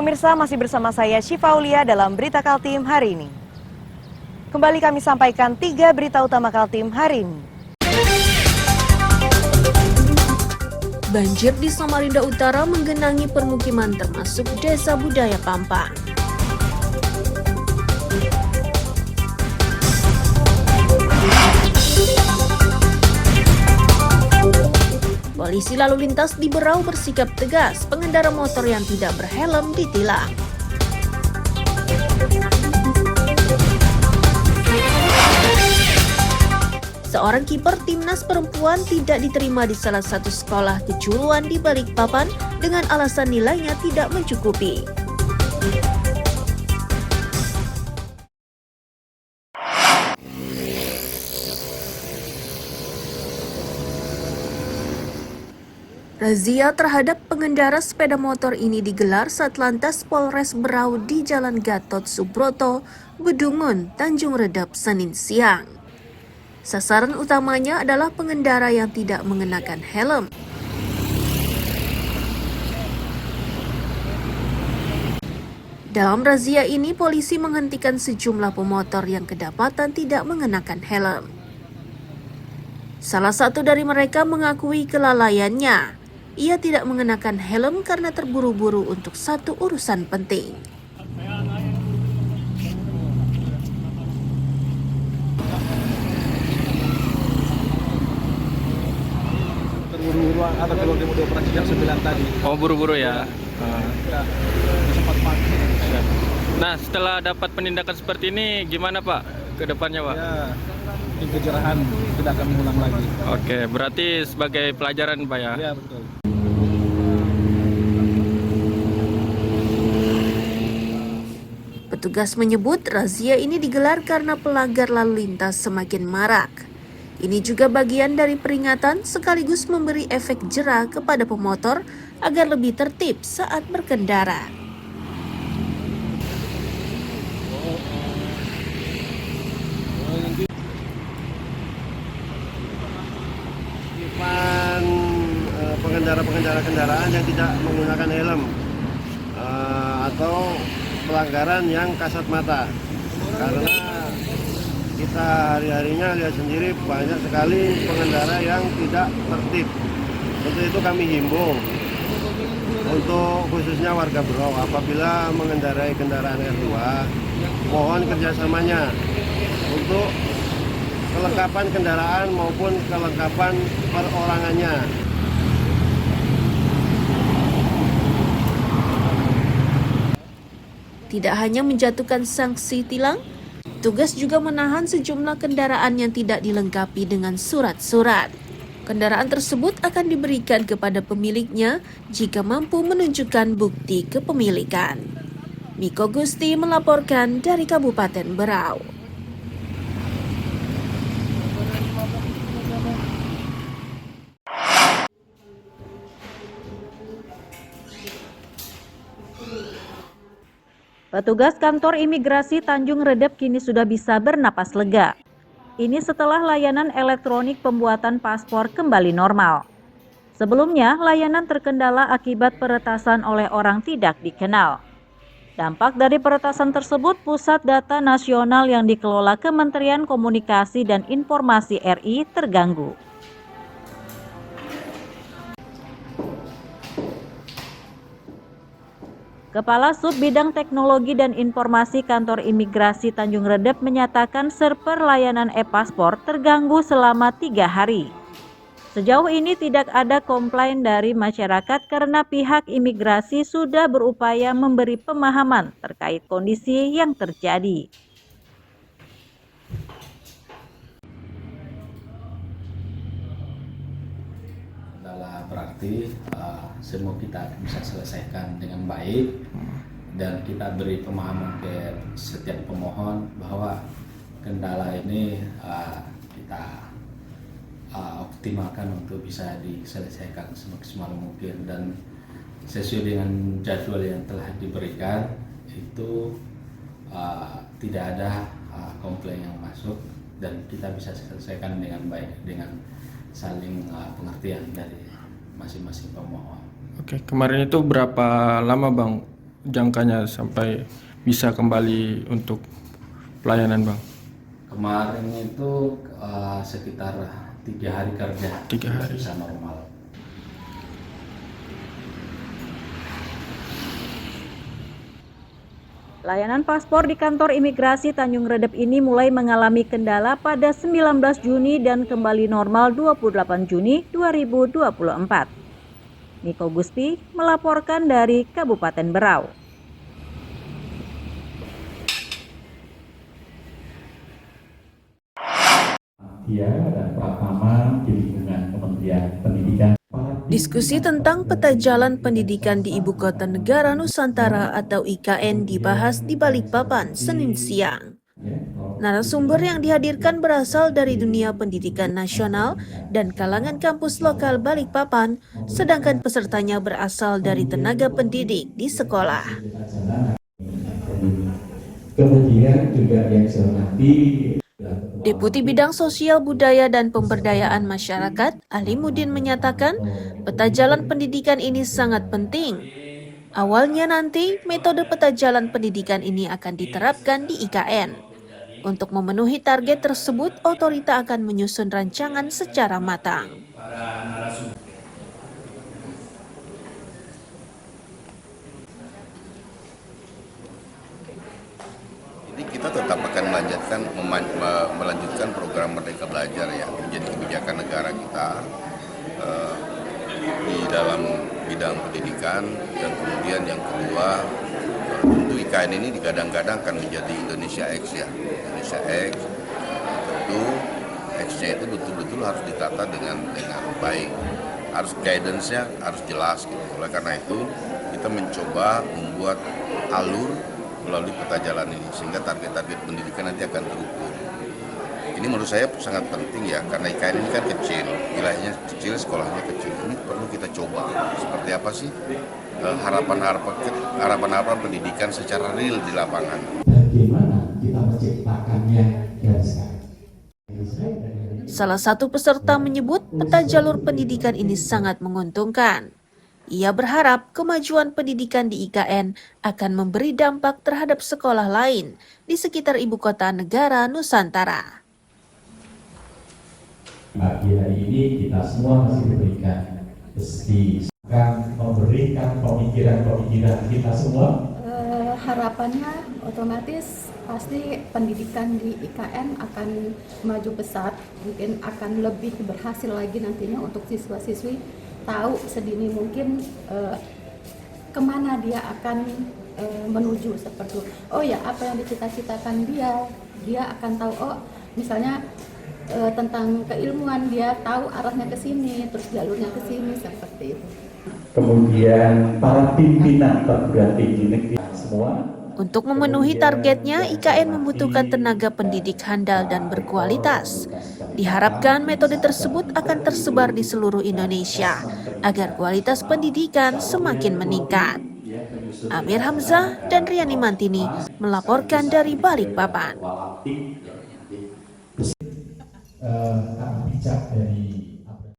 pemirsa, masih bersama saya Syifa Aulia dalam Berita Kaltim hari ini. Kembali kami sampaikan 3 berita utama Kaltim hari ini. Banjir di Samarinda Utara menggenangi permukiman termasuk Desa Budaya Pampang. Polisi lalu lintas di Berau bersikap tegas, pengendara motor yang tidak berhelm ditilang. Seorang kiper timnas perempuan tidak diterima di salah satu sekolah kejuruan di Balikpapan dengan alasan nilainya tidak mencukupi. Razia terhadap pengendara sepeda motor ini digelar Satlantas Polres Berau di Jalan Gatot Subroto, Bedungun, Tanjung Redap, Senin siang. Sasaran utamanya adalah pengendara yang tidak mengenakan helm. Dalam razia ini, polisi menghentikan sejumlah pemotor yang kedapatan tidak mengenakan helm. Salah satu dari mereka mengakui kelalaiannya. Ia tidak mengenakan helm karena terburu-buru untuk satu urusan penting. Terburu-buru atau keluar di mode operasi jam 9 tadi. Oh, buru-buru ya. Ya, sempat mati. Nah, setelah dapat penindakan seperti ini, gimana Pak ke depannya Pak? Ya, ini kejerahan tidak akan mengulang lagi. Oke, berarti sebagai pelajaran Pak ya? Ya, betul. Petugas menyebut razia ini digelar karena pelanggar lalu lintas semakin marak. Ini juga bagian dari peringatan sekaligus memberi efek jera kepada pemotor agar lebih tertib saat berkendara. Pengendara kendaraan yang tidak menggunakan helm atau pelanggaran yang kasat mata, karena kita hari-harinya lihat sendiri banyak sekali pengendara yang tidak tertib. Untuk itu kami himbau untuk khususnya warga Berau, apabila mengendarai kendaraan R2, mohon kerjasamanya untuk kelengkapan kendaraan maupun kelengkapan perorangannya. Tidak hanya menjatuhkan sanksi tilang, tugas juga menahan sejumlah kendaraan yang tidak dilengkapi dengan surat-surat. Kendaraan tersebut akan diberikan kepada pemiliknya jika mampu menunjukkan bukti kepemilikan. Miko Gusti melaporkan dari Kabupaten Berau. Petugas kantor imigrasi Tanjung Redap kini sudah bisa bernapas lega. Ini setelah layanan elektronik pembuatan paspor kembali normal. Sebelumnya, layanan terkendala akibat peretasan oleh orang tidak dikenal. Dampak dari peretasan tersebut, Pusat Data Nasional yang dikelola Kementerian Komunikasi dan Informasi RI terganggu. Kepala Sub Bidang Teknologi dan Informasi Kantor Imigrasi Tanjung Redap menyatakan server layanan e-paspor terganggu selama 3 hari. Sejauh ini tidak ada komplain dari masyarakat karena pihak imigrasi sudah berupaya memberi pemahaman terkait kondisi yang terjadi. Berarti semua kita bisa selesaikan dengan baik dan kita beri pemahaman ke setiap pemohon bahwa kendala ini kita optimalkan untuk bisa diselesaikan semaksimal mungkin, dan sesuai dengan jadwal yang telah diberikan itu tidak ada komplain yang masuk dan kita bisa selesaikan dengan baik dengan saling pengertian dari masing-masing pemohon. Oke, kemarin itu berapa lama Bang jangkanya sampai bisa kembali untuk pelayanan, Bang? Kemarin itu sekitar 3 hari kerja 3 hari. bisa normal. Layanan paspor di kantor imigrasi Tanjung Redep ini mulai mengalami kendala pada 19 Juni dan kembali normal 28 Juni 2024. Niko Gusti melaporkan dari Kabupaten Berau. Dan Pratama di lingkungan Kementerian Pendidikan. Diskusi tentang peta jalan pendidikan di Ibu Kota Negara Nusantara atau IKN dibahas di Balikpapan Senin siang. Narasumber yang dihadirkan berasal dari dunia pendidikan nasional dan kalangan kampus lokal Balikpapan, sedangkan pesertanya berasal dari tenaga pendidik di sekolah. Kemudian juga yang saya hormati Deputi Bidang Sosial Budaya dan Pemberdayaan Masyarakat, Ali Mudin menyatakan, peta jalan pendidikan ini sangat penting. Awalnya nanti, metode peta jalan pendidikan ini akan diterapkan di IKN. Untuk memenuhi target tersebut, otorita akan menyusun rancangan secara matang. Jadi kita tetap akan melanjutkan program Merdeka Belajar ya, menjadi kebijakan negara kita di dalam bidang pendidikan, dan kemudian yang kedua tentu IKN ini digadang-gadang akan menjadi Indonesia X ya, Indonesia X. Tentu X-nya itu betul-betul harus ditata dengan baik, harus guidance-nya harus jelas gitu. Oleh karena itu kita mencoba membuat alur melalui peta jalan ini sehingga target-target pendidikan nanti akan terukur. Ini menurut saya sangat penting ya, karena IKN ini kan kecil, wilayahnya kecil, sekolahnya kecil. Ini perlu kita coba seperti apa sih harapan pendidikan secara real di lapangan. bagaimana kita menciptakannya dari sekarang. Salah satu peserta menyebut peta jalur pendidikan ini sangat menguntungkan. Ia berharap kemajuan pendidikan di IKN akan memberi dampak terhadap sekolah lain di sekitar Ibu Kota Negara Nusantara. Pagi hari ini kita semua masih diberikan rezeki, akan memberikan pemikiran-pemikiran kita semua. Harapannya otomatis pasti pendidikan di IKN akan maju pesat, mungkin akan lebih berhasil lagi nantinya untuk siswa-siswi tahu sedini mungkin kemana dia akan menuju, seperti oh ya apa yang dicita-citakan dia akan tahu, oh misalnya tentang keilmuan dia tahu arahnya ke sini, terus jalurnya ke sini, seperti itu. Kemudian para pimpinan perguruan tinggi negeri semua. Untuk memenuhi targetnya, IKN membutuhkan tenaga pendidik handal dan berkualitas. Diharapkan metode tersebut akan tersebar di seluruh Indonesia agar kualitas pendidikan semakin meningkat. Amir Hamzah dan Riani Mantini melaporkan dari Balikpapan. Bijak dari